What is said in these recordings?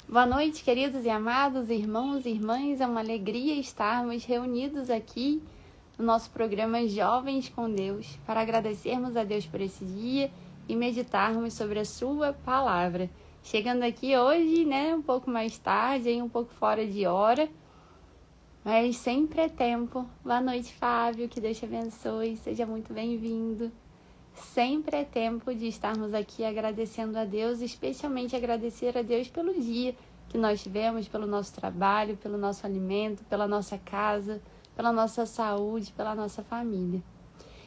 Boa noite, queridos e amados irmãos e irmãs. É uma alegria estarmos reunidos aqui no nosso programa Jovens com Deus para agradecermos a Deus por esse dia e meditarmos sobre a sua palavra. Chegando aqui hoje, um pouco mais tarde, um pouco fora de hora, mas sempre é tempo. Boa noite, Fábio, que Deus te abençoe, seja muito bem-vindo. Sempre é tempo de estarmos aqui agradecendo a Deus, especialmente agradecer a Deus pelo dia que nós tivemos, pelo nosso trabalho, pelo nosso alimento, pela nossa casa, pela nossa saúde, pela nossa família.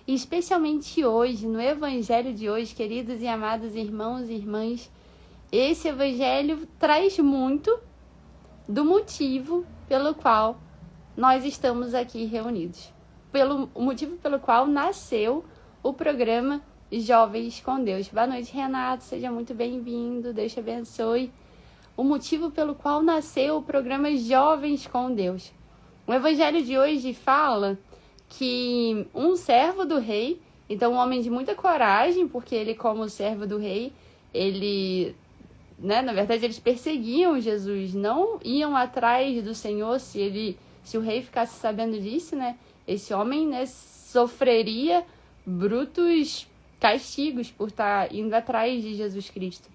E especialmente hoje, no Evangelho de hoje, queridos e amados irmãos e irmãs, esse Evangelho traz muito do motivo pelo qual nós estamos aqui reunidos. O motivo pelo qual nasceu o programa Jovens com Deus. Boa noite, Renato, seja muito bem-vindo, Deus te abençoe. O motivo pelo qual nasceu o programa Jovens com Deus. O evangelho de hoje fala que um servo do rei, então um homem de muita coragem, porque ele, como servo do rei, na verdade eles perseguiam Jesus, não iam atrás do Senhor se o rei ficasse sabendo disso, esse homem, sofreria brutos castigos por estar indo atrás de Jesus Cristo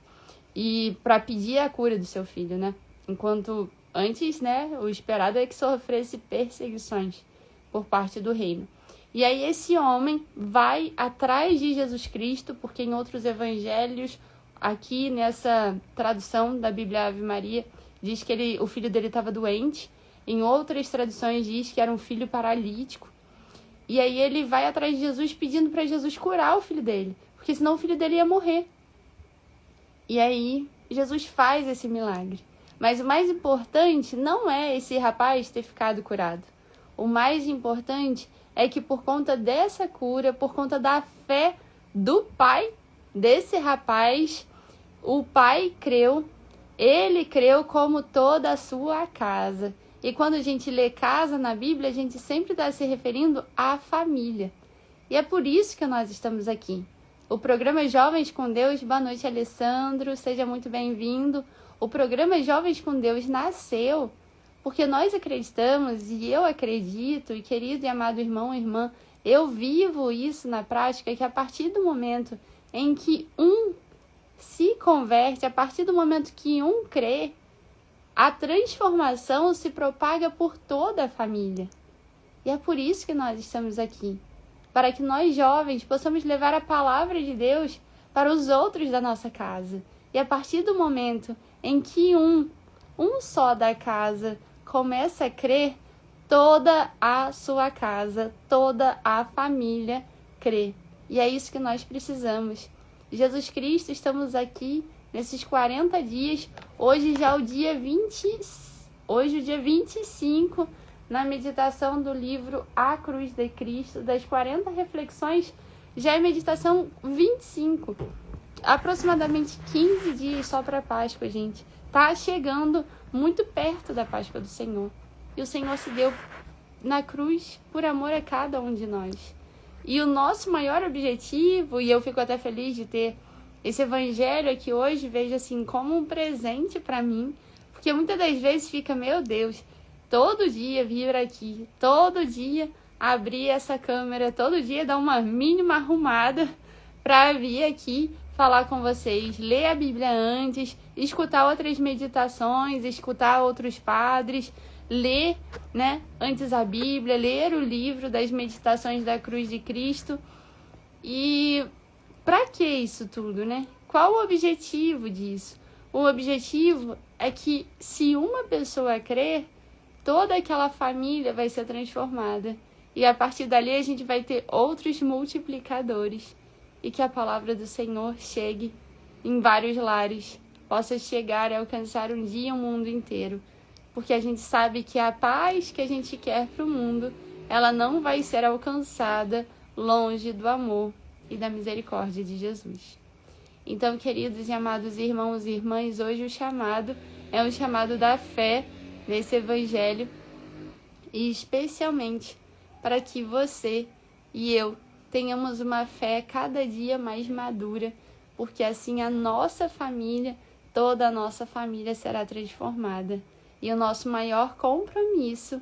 e para pedir a cura do seu filho, Enquanto antes, o esperado é que sofresse perseguições por parte do reino. E aí esse homem vai atrás de Jesus Cristo, porque em outros evangelhos, aqui nessa tradução da Bíblia Ave Maria, diz que o filho dele estava doente. Em outras traduções diz que era um filho paralítico. E aí ele vai atrás de Jesus pedindo para Jesus curar o filho dele, porque senão o filho dele ia morrer. E aí Jesus faz esse milagre. Mas o mais importante não é esse rapaz ter ficado curado. O mais importante é que por conta dessa cura, por conta da fé do pai desse rapaz, o pai creu, ele creu como toda a sua casa. E quando a gente lê casa na Bíblia, a gente sempre está se referindo à família. E é por isso que nós estamos aqui. O programa Jovens com Deus, boa noite, Alessandro, seja muito bem-vindo. O programa Jovens com Deus nasceu porque nós acreditamos, e eu acredito, e querido e amado irmão e irmã, eu vivo isso na prática, que a partir do momento em que um se converte, a partir do momento que um crê, a transformação se propaga por toda a família. E é por isso que nós estamos aqui. Para que nós jovens possamos levar a palavra de Deus para os outros da nossa casa. E a partir do momento em que um só da casa começa a crer, toda a sua casa, toda a família crê. E é isso que nós precisamos. Jesus Cristo, estamos aqui nesses 40 dias, hoje já o dia 25, na meditação do livro A Cruz de Cristo, das 40 reflexões, já é meditação 25. Aproximadamente 15 dias só para a Páscoa, gente. Tá chegando muito perto da Páscoa do Senhor. E o Senhor se deu na cruz por amor a cada um de nós. E o nosso maior objetivo, e eu fico até feliz de ter esse evangelho aqui hoje, vejo assim como um presente para mim, porque muitas das vezes fica, meu Deus, todo dia vir aqui, todo dia abrir essa câmera, todo dia dar uma mínima arrumada para vir aqui falar com vocês, ler a Bíblia antes, escutar outras meditações, escutar outros padres, ler, antes a Bíblia, ler o livro das meditações da Cruz de Cristo. E para que isso tudo, Qual o objetivo disso? O objetivo é que se uma pessoa crer, toda aquela família vai ser transformada. E a partir dali a gente vai ter outros multiplicadores. E que a palavra do Senhor chegue em vários lares, possa chegar e alcançar um dia o mundo inteiro. Porque a gente sabe que a paz que a gente quer para o mundo, ela não vai ser alcançada longe do amor e da misericórdia de Jesus. Então, queridos e amados irmãos e irmãs, hoje o chamado é o chamado da fé nesse evangelho, e especialmente para que você e eu tenhamos uma fé cada dia mais madura, porque assim a nossa família toda a nossa família será transformada. E o nosso maior compromisso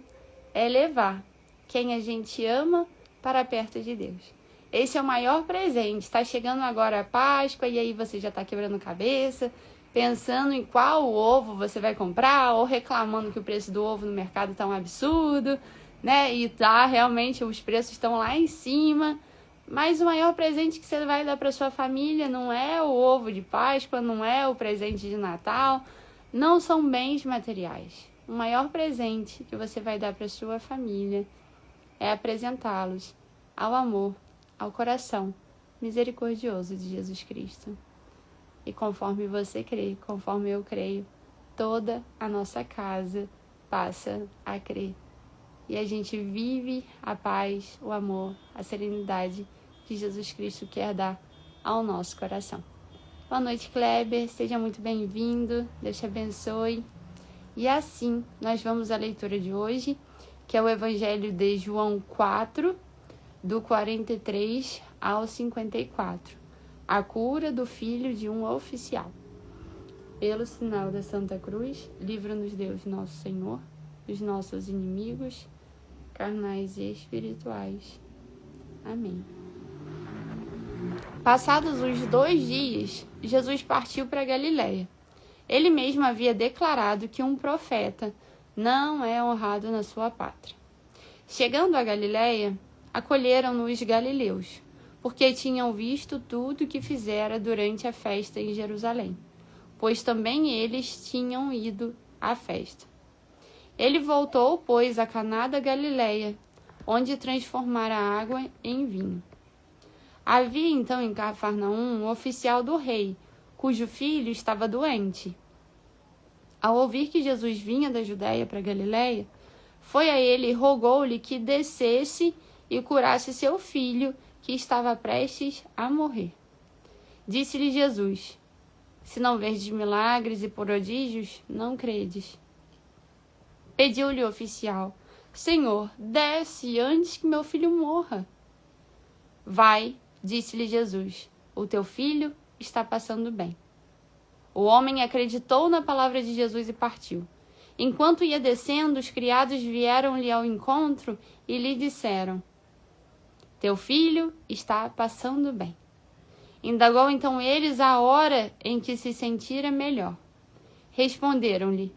é levar quem a gente ama para perto de Deus. Esse é o maior presente. Está chegando agora a Páscoa e aí você já está quebrando cabeça, pensando em qual ovo você vai comprar ou reclamando que o preço do ovo no mercado está um absurdo, né? E realmente os preços estão lá em cima. Mas o maior presente que você vai dar para sua família não é o ovo de Páscoa, não é o presente de Natal, não são bens materiais. O maior presente que você vai dar para sua família é apresentá-los ao amor, ao coração misericordioso de Jesus Cristo. E conforme você crê, conforme eu creio, toda a nossa casa passa a crer. E a gente vive a paz, o amor, a serenidade que Jesus Cristo quer dar ao nosso coração. Boa noite, Kleber. Seja muito bem-vindo. Deus te abençoe. E assim, nós vamos à leitura de hoje, que é o Evangelho de João 4, do 43 ao 54. A cura do filho de um oficial. Pelo sinal da Santa Cruz, livra-nos Deus, nosso Senhor, dos nossos inimigos, carnais e espirituais. Amém. Passados os 2 dias, Jesus partiu para Galiléia. Ele mesmo havia declarado que um profeta não é honrado na sua pátria. Chegando a Galiléia, acolheram-no os galileus, porque tinham visto tudo o que fizera durante a festa em Jerusalém, pois também eles tinham ido à festa. Ele voltou, pois, a Caná da Galileia, onde transformara a água em vinho. Havia então em Cafarnaum um oficial do rei, cujo filho estava doente. Ao ouvir que Jesus vinha da Judéia para Galileia, foi a ele e rogou-lhe que descesse e curasse seu filho, que estava prestes a morrer. Disse-lhe Jesus: se não verdes milagres e prodígios, não credes. Pediu-lhe o oficial: Senhor, desce antes que meu filho morra. Vai, disse-lhe Jesus, o teu filho está passando bem. O homem acreditou na palavra de Jesus e partiu. Enquanto ia descendo, os criados vieram-lhe ao encontro e lhe disseram: teu filho está passando bem. Indagou então eles a hora em que se sentira melhor. Responderam-lhe: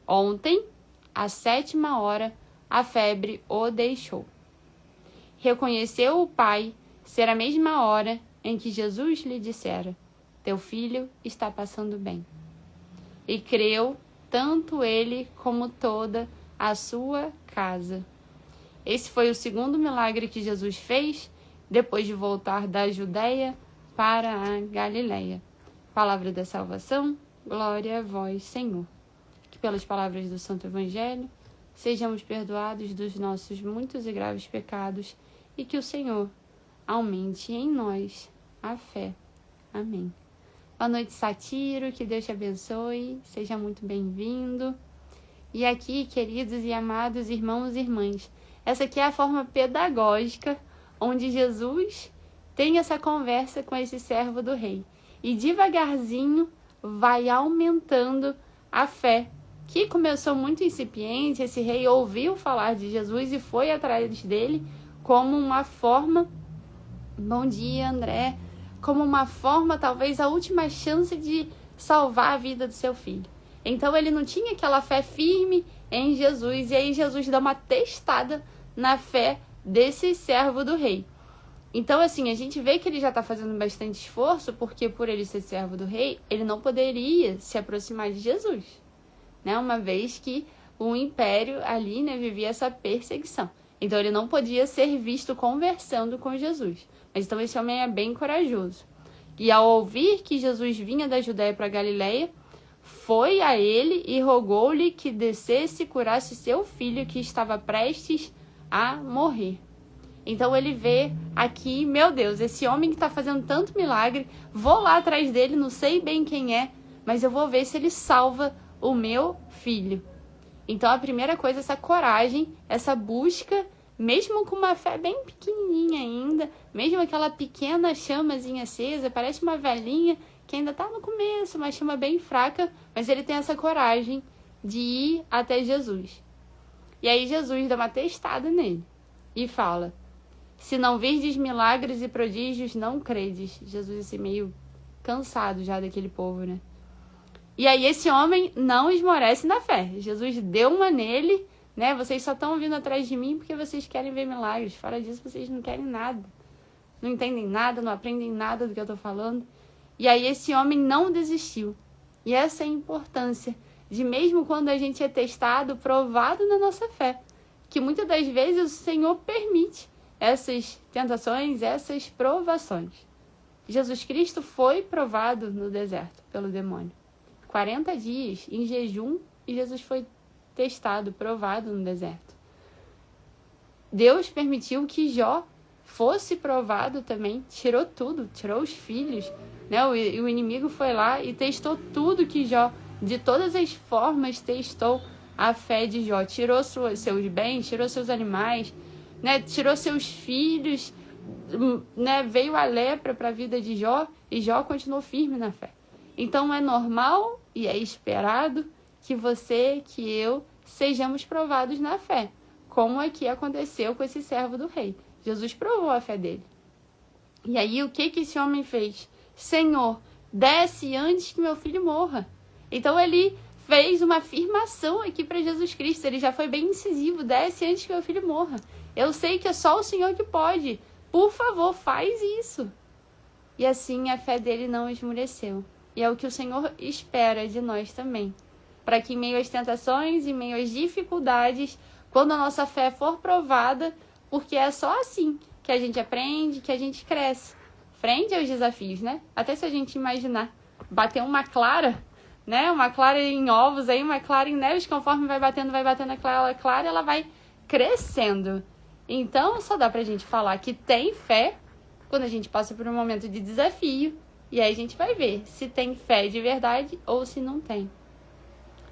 ontem, à 7ª hora, a febre o deixou. Reconheceu o pai ser a mesma hora em que Jesus lhe dissera: teu filho está passando bem. E creu tanto ele como toda a sua casa. Esse foi o segundo milagre que Jesus fez depois de voltar da Judéia para a Galileia. Palavra da salvação, glória a vós, Senhor. Que pelas palavras do Santo Evangelho sejamos perdoados dos nossos muitos e graves pecados e que o Senhor aumente em nós a fé. Amém. Boa noite, Satiro, que Deus te abençoe, seja muito bem-vindo. E aqui, queridos e amados irmãos e irmãs, essa aqui é a forma pedagógica onde Jesus tem essa conversa com esse servo do rei. E devagarzinho vai aumentando a fé, que começou muito incipiente. Esse rei ouviu falar de Jesus e foi atrás dele como uma forma... Bom dia, André. Como uma forma, talvez, a última chance de salvar a vida do seu filho. Então ele não tinha aquela fé firme em Jesus, e aí Jesus dá uma testada na fé desse servo do rei. Então, assim, a gente vê que ele já está fazendo bastante esforço, porque por ele ser servo do rei, ele não poderia se aproximar de Jesus, né? Uma vez que o império ali, né, vivia essa perseguição. Então ele não podia ser visto conversando com Jesus. Mas então esse homem é bem corajoso. E ao ouvir que Jesus vinha da Judéia para Galileia, foi a ele e rogou-lhe que descesse e curasse seu filho, que estava prestes a morrer. Então ele vê aqui, meu Deus, esse homem que está fazendo tanto milagre, vou lá atrás dele, não sei bem quem é, mas eu vou ver se ele salva o meu filho. Então a primeira coisa, essa coragem, essa busca, mesmo com uma fé bem pequenininha ainda, mesmo aquela pequena chamazinha acesa, parece uma velhinha que ainda está no começo, uma chama bem fraca, mas ele tem essa coragem de ir até Jesus. E aí Jesus dá uma testada nele e fala: se não virdes milagres e prodígios, não credes. Jesus assim, meio cansado já daquele povo, né? E aí esse homem não esmorece na fé. Jesus deu uma nele, né? Vocês só estão vindo atrás de mim porque vocês querem ver milagres. Fora disso, vocês não querem nada. Não entendem nada, não aprendem nada do que eu estou falando. E aí esse homem não desistiu. E essa é a importância de, mesmo quando a gente é testado, provado na nossa fé, que muitas das vezes o Senhor permite essas tentações, essas provações. Jesus Cristo foi provado no deserto pelo demônio. 40 dias em jejum e Jesus foi testado, provado no deserto. Deus permitiu que Jó fosse provado também, tirou tudo, tirou os filhos, né? O inimigo foi lá e testou tudo que Jó, de todas as formas, testou a fé de Jó. Tirou seus bens, tirou seus animais, né? Tirou seus filhos, né? Veio a lepra para a vida de Jó e Jó continuou firme na fé. Então é normal e é esperado que você, que eu, sejamos provados na fé, como aqui aconteceu com esse servo do rei. Jesus provou a fé dele. E aí o que esse homem fez? Senhor, desce antes que meu filho morra. Então ele fez uma afirmação aqui para Jesus Cristo. Ele já foi bem incisivo. Desce antes que meu filho morra. Eu sei que é só o Senhor que pode. Por favor, faz isso. E assim a fé dele não esmoreceu. E é o que o Senhor espera de nós também. Para que em meio às tentações, em meio às dificuldades, quando a nossa fé for provada, porque é só assim que a gente aprende, que a gente cresce. Frente aos desafios, né? Até se a gente imaginar bater uma clara, né? Uma clara em ovos, aí uma clara em neves, conforme vai batendo aquela clara, ela vai crescendo. Então, só dá pra gente falar que tem fé quando a gente passa por um momento de desafio. E aí a gente vai ver se tem fé de verdade ou se não tem.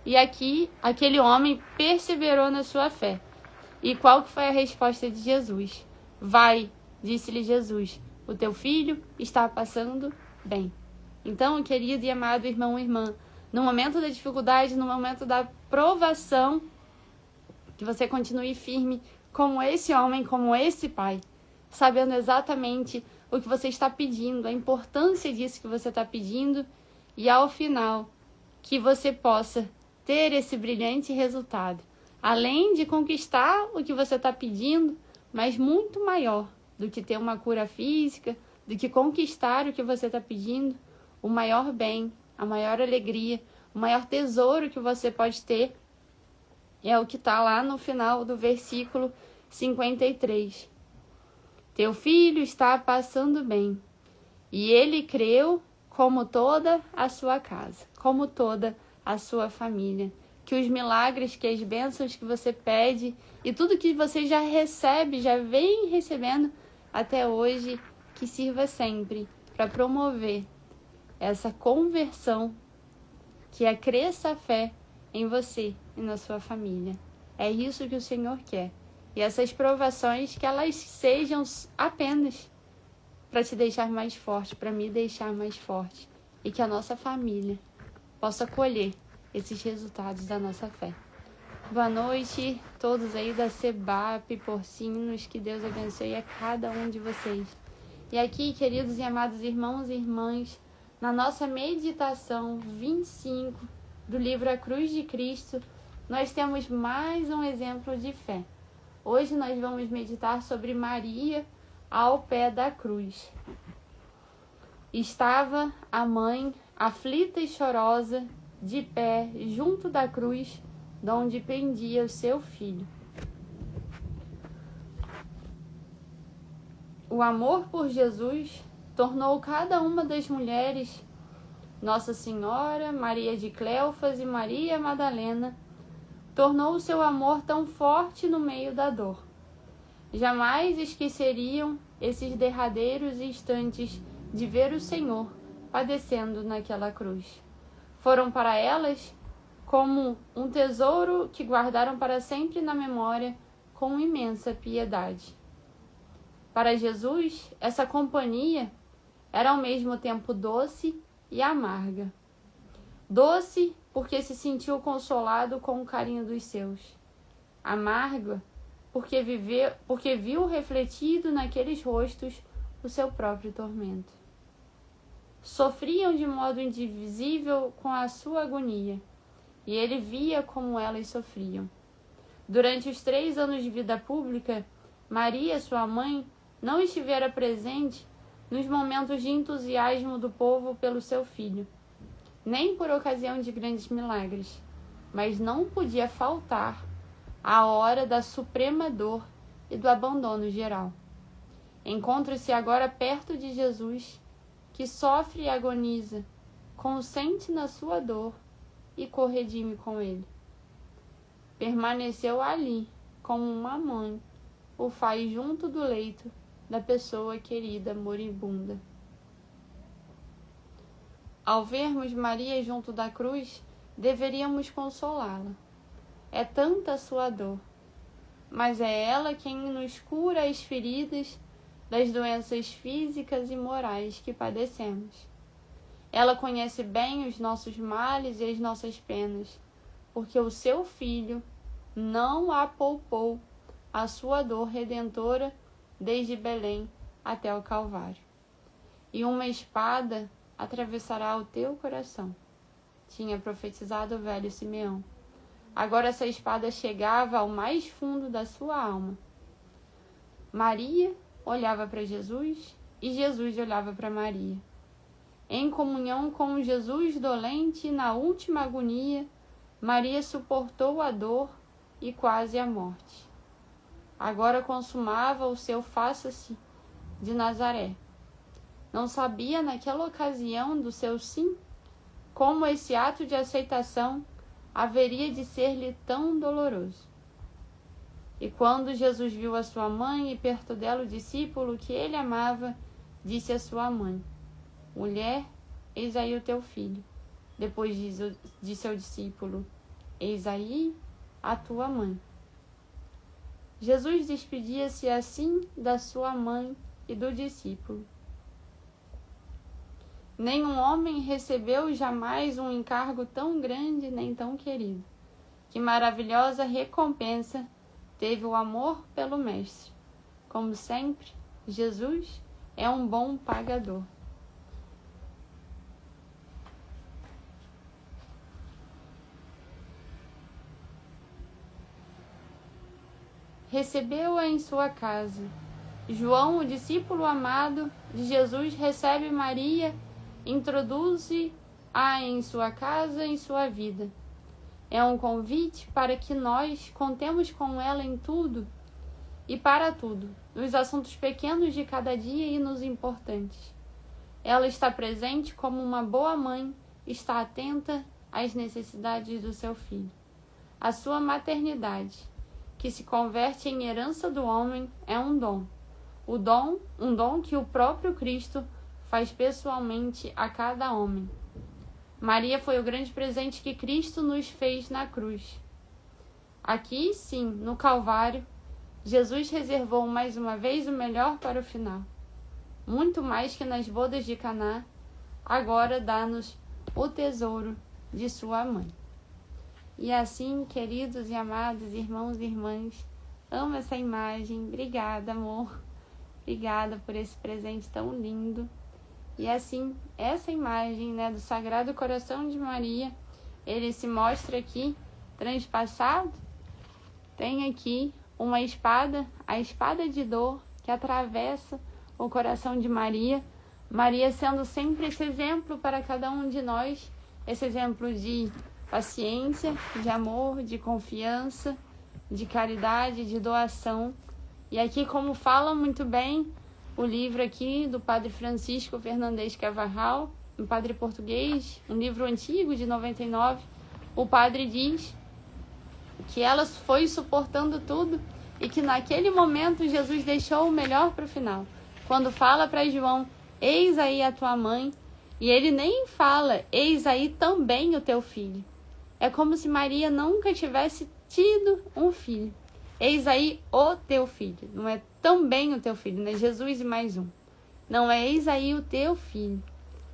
E aqui, aquele homem perseverou na sua fé. E qual que foi a resposta de Jesus? Vai, disse-lhe Jesus, o teu filho está passando bem. Então, querido e amado irmão e irmã, no momento da dificuldade, no momento da provação, que você continue firme como esse homem, como esse pai, sabendo exatamente o que você está pedindo, a importância disso que você está pedindo, e ao final, que você possa ter esse brilhante resultado. Além de conquistar o que você está pedindo, mas muito maior do que ter uma cura física, do que conquistar o que você está pedindo, o maior bem, a maior alegria, o maior tesouro que você pode ter é o que está lá no final do versículo 53. Teu filho está passando bem, e ele creu como toda a sua casa, como toda a sua família. Que os milagres, que as bênçãos que você pede e tudo que você já recebe, já vem recebendo até hoje, que sirva sempre para promover essa conversão, que cresça a fé em você e na sua família. É isso que o Senhor quer. E essas provações, que elas sejam apenas para te deixar mais forte, para me deixar mais forte. E que a nossa família possa colher esses resultados da nossa fé. Boa noite, todos aí da CEBAP, Porcinos, que Deus abençoe a cada um de vocês. E aqui, queridos e amados irmãos e irmãs, na nossa meditação 25 do livro A Cruz de Cristo, nós temos mais um exemplo de fé. Hoje nós vamos meditar sobre Maria ao pé da cruz. Estava a mãe, aflita e chorosa, de pé junto da cruz, de onde pendia o seu filho. O amor por Jesus tornou cada uma das mulheres, Nossa Senhora, Maria de Cleofas e Maria Madalena, tornou o seu amor tão forte no meio da dor. Jamais esqueceriam esses derradeiros instantes de ver o Senhor padecendo naquela cruz. Foram para elas como um tesouro que guardaram para sempre na memória com imensa piedade. Para Jesus, essa companhia era ao mesmo tempo doce e amarga. Doce, porque se sentiu consolado com o carinho dos seus. Amarga, porque viu refletido naqueles rostos o seu próprio tormento. Sofriam de modo indivisível com a sua agonia, e ele via como elas sofriam. Durante os 3 anos de vida pública, Maria, sua mãe, não estivera presente nos momentos de entusiasmo do povo pelo seu filho, nem por ocasião de grandes milagres, mas não podia faltar a hora da suprema dor e do abandono geral. Encontra-se agora perto de Jesus, que sofre e agoniza, consente na sua dor e corredime com ele. Permaneceu ali, como uma mãe o faz junto do leito da pessoa querida moribunda. Ao vermos Maria junto da cruz, deveríamos consolá-la. É tanta a sua dor, mas é ela quem nos cura as feridas das doenças físicas e morais que padecemos. Ela conhece bem os nossos males e as nossas penas, porque o seu Filho não a poupou a sua dor redentora desde Belém até o Calvário. E uma espada atravessará o teu coração, tinha profetizado o velho Simeão. Agora essa espada chegava ao mais fundo da sua alma. Maria olhava para Jesus e Jesus olhava para Maria. Em comunhão com Jesus dolente na última agonia, Maria suportou a dor e quase a morte. Agora consumava o seu faça-se de Nazaré. Não sabia naquela ocasião do seu sim como esse ato de aceitação haveria de ser-lhe tão doloroso. E quando Jesus viu a sua mãe e perto dela o discípulo que ele amava, disse à sua mãe: Mulher, eis aí o teu filho. Depois disse ao discípulo: Eis aí a tua mãe. Jesus despedia-se assim da sua mãe e do discípulo. Nenhum homem recebeu jamais um encargo tão grande nem tão querido. Que maravilhosa recompensa teve o amor pelo Mestre. Como sempre, Jesus é um bom pagador. Recebeu-a em sua casa. João, o discípulo amado de Jesus, recebe Maria, introduz-a em sua casa, em sua vida. É um convite para que nós contemos com ela em tudo e para tudo, nos assuntos pequenos de cada dia e nos importantes. Ela está presente como uma boa mãe, está atenta às necessidades do seu filho. A sua maternidade, que se converte em herança do homem, é um dom. Um dom que o próprio Cristo faz pessoalmente a cada homem. Maria foi o grande presente que Cristo nos fez na cruz. Aqui, sim, no Calvário, Jesus reservou mais uma vez o melhor para o final. Muito mais que nas bodas de Caná, agora dá-nos o tesouro de sua mãe. E assim, queridos e amados irmãos e irmãs, amo essa imagem. Obrigada, amor. Obrigada por esse presente tão lindo. E assim, essa imagem, do Sagrado Coração de Maria, ele se mostra aqui, transpassado. Tem aqui uma espada, a espada de dor, que atravessa o coração de Maria. Maria sendo sempre esse exemplo para cada um de nós, esse exemplo de paciência, de amor, de confiança, de caridade, de doação. E aqui, como fala muito bem o livro aqui do Padre Francisco Fernandes Carvajal, um padre português, um livro antigo de 99, o padre diz que ela foi suportando tudo e que naquele momento Jesus deixou o melhor para o final. Quando fala para João, eis aí a tua mãe, e ele nem fala, eis aí também o teu filho. É como se Maria nunca tivesse tido um filho. Eis aí o teu filho. Não é também o teu filho, Jesus e mais um. Não é eis aí o teu filho.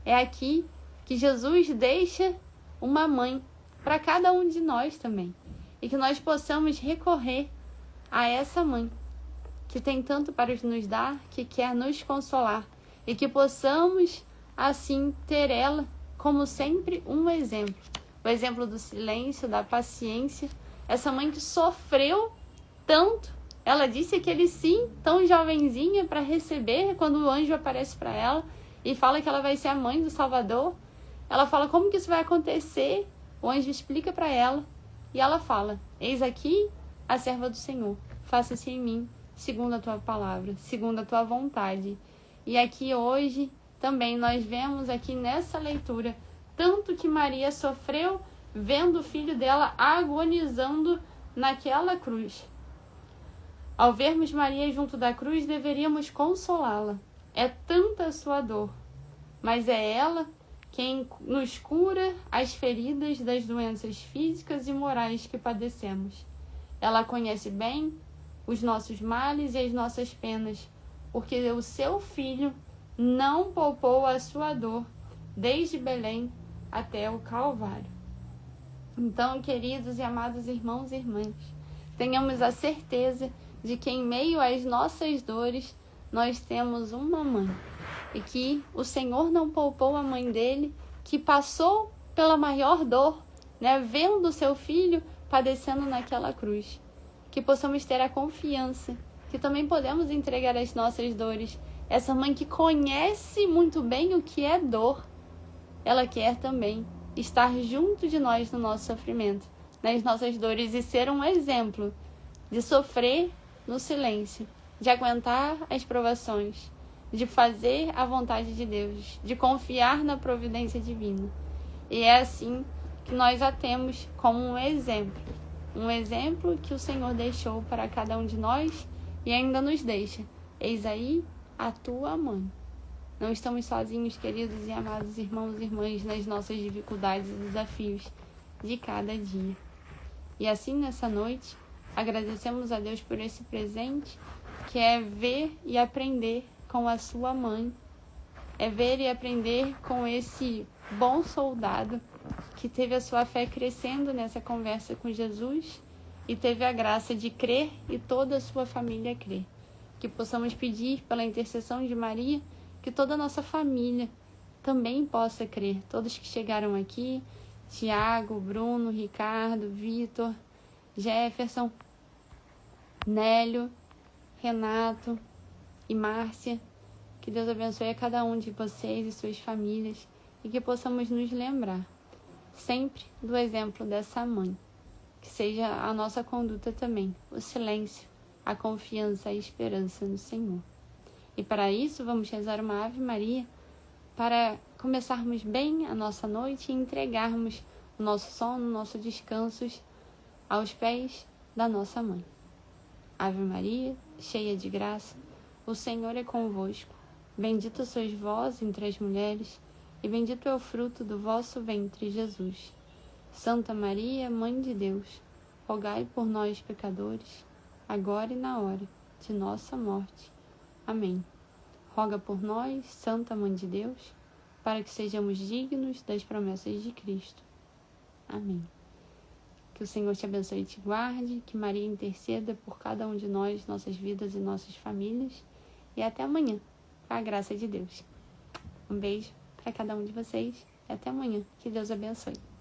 É aqui que Jesus deixa uma mãe para cada um de nós também. E que nós possamos recorrer a essa mãe, que tem tanto para nos dar, que quer nos consolar. E que possamos, assim, ter ela como sempre um exemplo. O exemplo do silêncio, da paciência. Essa mãe que sofreu tanto. Ela disse aquele sim, tão jovenzinha, para receber quando o anjo aparece para ela e fala que ela vai ser a mãe do Salvador. Ela fala como que isso vai acontecer. O anjo explica para ela e ela fala: eis aqui a serva do Senhor, faça-se em mim segundo a tua palavra, segundo a tua vontade. E aqui hoje também nós vemos aqui nessa leitura tanto que Maria sofreu vendo o filho dela agonizando naquela cruz. Ao vermos Maria junto da cruz, deveríamos consolá-la. É tanta a sua dor, mas é ela quem nos cura as feridas das doenças físicas e morais que padecemos. Ela conhece bem os nossos males e as nossas penas, porque o seu filho não poupou a sua dor desde Belém até o Calvário. Então, queridos e amados irmãos e irmãs, tenhamos a certeza de que em meio às nossas dores nós temos uma mãe e que o Senhor não poupou a mãe dele, que passou pela maior dor, vendo o seu filho padecendo naquela cruz. Que possamos ter a confiança que também podemos entregar as nossas dores. Essa mãe que conhece muito bem o que é dor, ela quer também estar junto de nós no nosso sofrimento, nas nossas dores, e ser um exemplo de sofrer no silêncio, de aguentar as provações, de fazer a vontade de Deus, de confiar na providência divina. E é assim que nós a temos como um exemplo que o Senhor deixou para cada um de nós e ainda nos deixa. Eis aí a tua mãe. Não estamos sozinhos, queridos e amados irmãos e irmãs, nas nossas dificuldades e desafios de cada dia. E assim, nessa noite, agradecemos a Deus por esse presente, que é ver e aprender com a sua mãe, é ver e aprender com esse bom soldado que teve a sua fé crescendo nessa conversa com Jesus e teve a graça de crer e toda a sua família crer. Que possamos pedir pela intercessão de Maria que toda a nossa família também possa crer. Todos que chegaram aqui, Tiago, Bruno, Ricardo, Vitor, Jefferson, Nélio, Renato e Márcia, que Deus abençoe a cada um de vocês e suas famílias e que possamos nos lembrar sempre do exemplo dessa mãe, que seja a nossa conduta também, o silêncio, a confiança, a esperança no Senhor. E para isso vamos rezar uma Ave Maria para começarmos bem a nossa noite e entregarmos o nosso sono, o nosso descanso aos pés da nossa mãe. Ave Maria, cheia de graça, o Senhor é convosco. Bendita sois vós entre as mulheres, e bendito é o fruto do vosso ventre, Jesus. Santa Maria, Mãe de Deus, rogai por nós, pecadores, agora e na hora de nossa morte. Amém. Roga por nós, Santa Mãe de Deus, para que sejamos dignos das promessas de Cristo. Amém. Que o Senhor te abençoe e te guarde, que Maria interceda por cada um de nós, nossas vidas e nossas famílias. E até amanhã, com a graça de Deus. Um beijo para cada um de vocês e até amanhã. Que Deus abençoe.